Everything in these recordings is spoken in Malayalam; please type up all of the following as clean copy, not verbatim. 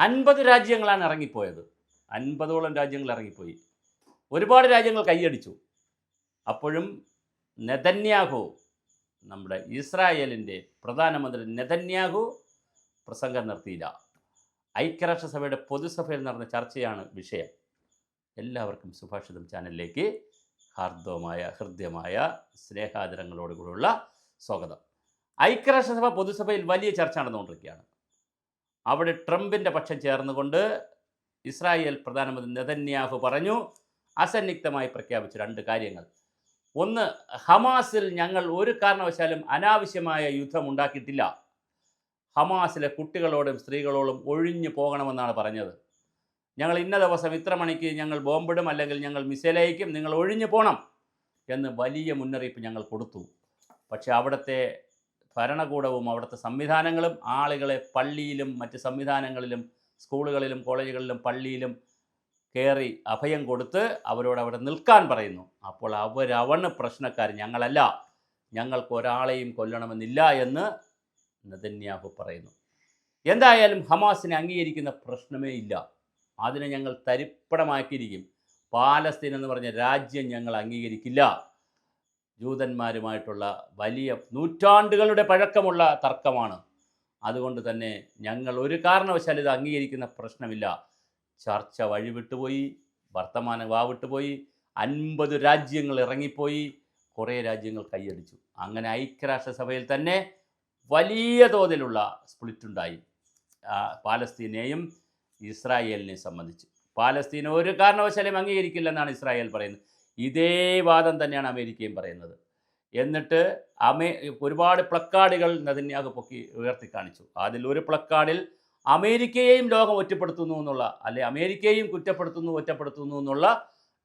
50 രാജ്യങ്ങളാണ് ഇറങ്ങിപ്പോയത്. 50ഓളം രാജ്യങ്ങൾ ഇറങ്ങിപ്പോയി. ഒരുപാട് രാജ്യങ്ങൾ കൈയടിച്ചു. അപ്പോഴും നെതന്യാഹു, നമ്മുടെ ഇസ്രായേലിൻ്റെ പ്രധാനമന്ത്രി നെതന്യാഹു പ്രസംഗം നിർത്തിയില്ല. ഐക്യരാഷ്ട്രസഭയുടെ പൊതുസഭയിൽ നടന്ന ചർച്ചയാണ് വിഷയം. എല്ലാവർക്കും സുഭാഷിതം ചാനലിലേക്ക് ഹൃദ്യമായ സ്നേഹാദരങ്ങളോടുകൂടിയുള്ള സ്വാഗതം. ഐക്യരാഷ്ട്രസഭ പൊതുസഭയിൽ വലിയ ചർച്ച നടന്നുകൊണ്ടിരിക്കുകയാണ്. അവിടെ ട്രംപിൻ്റെ പക്ഷം ചേർന്നുകൊണ്ട് ഇസ്രായേൽ പ്രധാനമന്ത്രി നെതന്യാഹു പറഞ്ഞു, അസന്നിഗ്ധമായി പ്രഖ്യാപിച്ച 2 കാര്യങ്ങൾ. ഒന്ന്, ഹമാസിൽ ഞങ്ങൾ ഒരു കാരണവശാലും അനാവശ്യമായ യുദ്ധം ഉണ്ടാക്കിയിട്ടില്ല. ഹമാസിലെ കുട്ടികളോടും സ്ത്രീകളോടും ഒഴിഞ്ഞു പോകണമെന്നാണ് പറഞ്ഞത്. ഞങ്ങൾ ഇന്ന ദിവസം ഇത്ര മണിക്ക് ഞങ്ങൾ ബോംബിടും, അല്ലെങ്കിൽ ഞങ്ങൾ മിസൈലയക്കും, നിങ്ങൾ ഒഴിഞ്ഞു പോകണം എന്ന് വലിയ മുന്നറിയിപ്പ് ഞങ്ങൾ കൊടുത്തു. പക്ഷേ അവിടുത്തെ ഭരണകൂടവും അവിടുത്തെ സംവിധാനങ്ങളും ആളുകളെ പള്ളിയിലും മറ്റ് സംവിധാനങ്ങളിലും സ്കൂളുകളിലും കോളേജുകളിലും പള്ളിയിലും കയറി അഭയം കൊടുത്ത് അവരോട് അവിടെ നിൽക്കാൻ പറയുന്നു. അപ്പോൾ അവരവണ് പ്രശ്നക്കാർ, ഞങ്ങളല്ല, ഞങ്ങൾക്ക് ഒരാളെയും കൊല്ലണമെന്നില്ല എന്ന് നെതന്യാഹു പറയുന്നു. എന്തായാലും ഹമാസിനെ അംഗീകരിക്കുന്ന പ്രശ്നമേ ഇല്ല. അതിനെ ഞങ്ങൾ തരിപ്പണമാക്കിയിരിക്കും. പാലസ്തീൻ എന്ന് പറഞ്ഞ രാജ്യം ഞങ്ങൾ അംഗീകരിക്കില്ല. ജൂതന്മാരുമായിട്ടുള്ള വലിയ നൂറ്റാണ്ടുകളുടെ പഴക്കമുള്ള തർക്കമാണ്. അതുകൊണ്ട് തന്നെ ഞങ്ങൾ ഒരു കാരണവശാലും ഇത് അംഗീകരിക്കുന്ന പ്രശ്നമില്ല. ചർച്ച വഴിവിട്ടുപോയി, വർത്തമാനം വാവിട്ടുപോയി. 50 രാജ്യങ്ങൾ ഇറങ്ങിപ്പോയി, കുറേ രാജ്യങ്ങൾ കൈയടിച്ചു. അങ്ങനെ ഐക്യരാഷ്ട്രസഭയിൽ തന്നെ വലിയ തോതിലുള്ള സ്പ്ലിറ്റുണ്ടായി. പാലസ്തീനെയും ഇസ്രായേലിനെയും സംബന്ധിച്ച്. പാലസ്തീനെ ഒരു കാരണവശാലും അംഗീകരിക്കില്ലെന്നാണ് ഇസ്രായേൽ പറയുന്നത്. ഇതേ വാദം തന്നെയാണ് അമേരിക്കയും പറയുന്നത്. എന്നിട്ട് ഒരുപാട് പ്ലക്കാർഡുകൾ നെതന്യാഹു ഉയർത്തി കാണിച്ചു. അതിലൊരു പ്ലക്കാർഡിൽ അമേരിക്കയെയും ലോകം ഒറ്റപ്പെടുത്തുന്നു എന്നുള്ള, അമേരിക്കയെയും ഒറ്റപ്പെടുത്തുന്നു എന്നുള്ള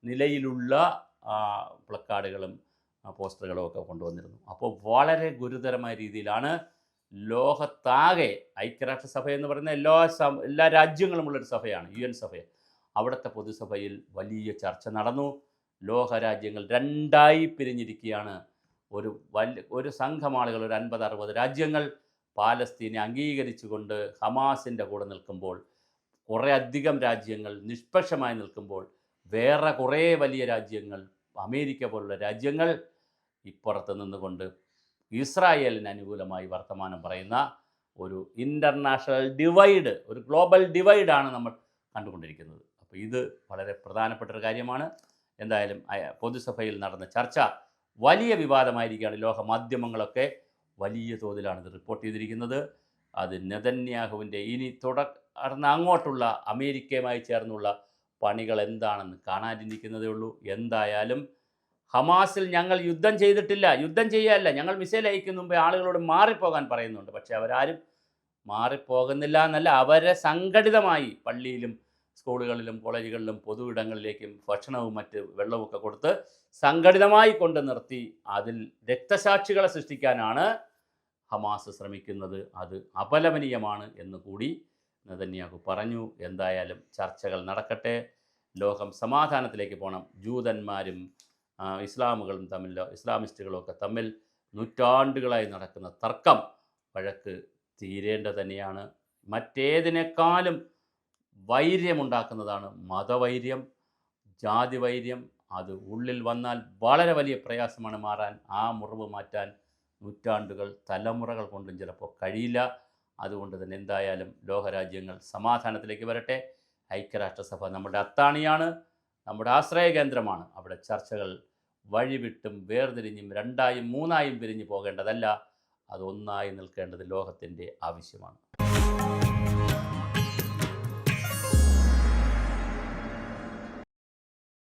നിലയിലുള്ള പ്ലക്കാർഡുകളും പോസ്റ്ററുകളും ഒക്കെ കൊണ്ടുവന്നിരുന്നു. അപ്പോൾ വളരെ ഗുരുതരമായ രീതിയിലാണ് ലോകത്താകെ ഐക്യരാഷ്ട്രസഭ എന്ന് പറയുന്ന എല്ലാ രാജ്യങ്ങളുമുള്ളൊരു സഭയാണ്, UN സഭ. അവിടുത്തെ പൊതുസഭയിൽ വലിയ ചർച്ച നടന്നു. ലോകരാജ്യങ്ങൾ 2ആയി പിരിഞ്ഞിരിക്കുകയാണ്. ഒരു സംഘം ആളുകൾ, ഒരു 50-60 രാജ്യങ്ങൾ പാലസ്തീനെ അംഗീകരിച്ചുകൊണ്ട് ഹമാസിൻ്റെ കൂടെ നിൽക്കുമ്പോൾ, കുറേ അധികം രാജ്യങ്ങൾ നിഷ്പക്ഷമായി നിൽക്കുമ്പോൾ, വേറെ കുറേ വലിയ രാജ്യങ്ങൾ, അമേരിക്ക പോലുള്ള രാജ്യങ്ങൾ ഇപ്പുറത്ത് നിന്നുകൊണ്ട് ഇസ്രായേലിന് അനുകൂലമായി വർത്തമാനം പറയുന്ന ഒരു ഇൻ്റർനാഷണൽ ഡിവൈഡ്, ഒരു ഗ്ലോബൽ ഡിവൈഡാണ് നമ്മൾ കണ്ടുകൊണ്ടിരിക്കുന്നത്. അപ്പോൾ ഇത് വളരെ പ്രധാനപ്പെട്ടൊരു കാര്യമാണ്. എന്തായാലും പൊതുസഭയിൽ നടന്ന ചർച്ച വലിയ വിവാദമായിരിക്കുകയാണ്. ലോക മാധ്യമങ്ങളൊക്കെ വലിയ തോതിലാണ് ഇത് റിപ്പോർട്ട് ചെയ്തിരിക്കുന്നത്. അത് നെതന്യാഹുവിൻ്റെ ഇനി തുടർന്ന് അങ്ങോട്ടുള്ള അമേരിക്കയുമായി ചേർന്നുള്ള പണികൾ എന്താണെന്ന് കാണാനിരിക്കുന്നതേ ഉള്ളൂ. എന്തായാലും ഹമാസിൽ ഞങ്ങൾ യുദ്ധം ചെയ്തിട്ടില്ല, യുദ്ധം ചെയ്യാനല്ല, ഞങ്ങൾ മിസൈൽ അയക്കുന്ന മുമ്പേ ആളുകളോട് മാറിപ്പോകാൻ പറയുന്നുണ്ട്. പക്ഷേ അവരാരും മാറിപ്പോകുന്നില്ല എന്നല്ല, അവരെ സംഘടിതമായി പള്ളിയിലും സ്കൂളുകളിലും കോളേജുകളിലും പൊതു ഇടങ്ങളിലേക്കും ഭക്ഷണവും മറ്റ് വെള്ളവുമൊക്കെ കൊടുത്ത് സംഘടിതമായി കൊണ്ട് നിർത്തി അതിൽ രക്തസാക്ഷികളെ സൃഷ്ടിക്കാനാണ് ഹമാസ് ശ്രമിക്കുന്നത്. അത് അപലപനീയമാണ് എന്ന് കൂടി നെതന്യാഹു പറഞ്ഞു. എന്തായാലും ചർച്ചകൾ നടക്കട്ടെ, ലോകം സമാധാനത്തിലേക്ക് പോകണം. ജൂതന്മാരും ഇസ്ലാമിസ്റ്റുകളും ഒക്കെ തമ്മിൽ നൂറ്റാണ്ടുകളായി നടക്കുന്ന തർക്കം, വഴക്ക് തീരേണ്ടത് തന്നെയാണ്. മറ്റേതിനേക്കാളും വൈര്യമുണ്ടാക്കുന്നതാണ് മതവൈര്യം, ജാതിവൈര്യം. അത് ഉള്ളിൽ വന്നാൽ വളരെ വലിയ പ്രയാസമാണ് മാറാൻ. ആ മുറിവ് മാറ്റാൻ നൂറ്റാണ്ടുകൾ, തലമുറകൾ കൊണ്ടും ചിലപ്പോൾ കഴിയില്ല. അതുകൊണ്ട് തന്നെ എന്തായാലും ലോകരാജ്യങ്ങൾ സമാധാനത്തിലേക്ക് വരട്ടെ. ഐക്യരാഷ്ട്രസഭ നമ്മുടെ അത്താണിയാണ്, നമ്മുടെ ആശ്രയ കേന്ദ്രമാണ്. അവിടെ ചർച്ചകൾ വഴിവിട്ടും വേർതിരിഞ്ഞും 2ആയും 3ആയും പിരിഞ്ഞു പോകേണ്ടതല്ല. അത് ഒന്നായി നിൽക്കേണ്ടത് ലോകത്തിൻ്റെ ആവശ്യമാണ്.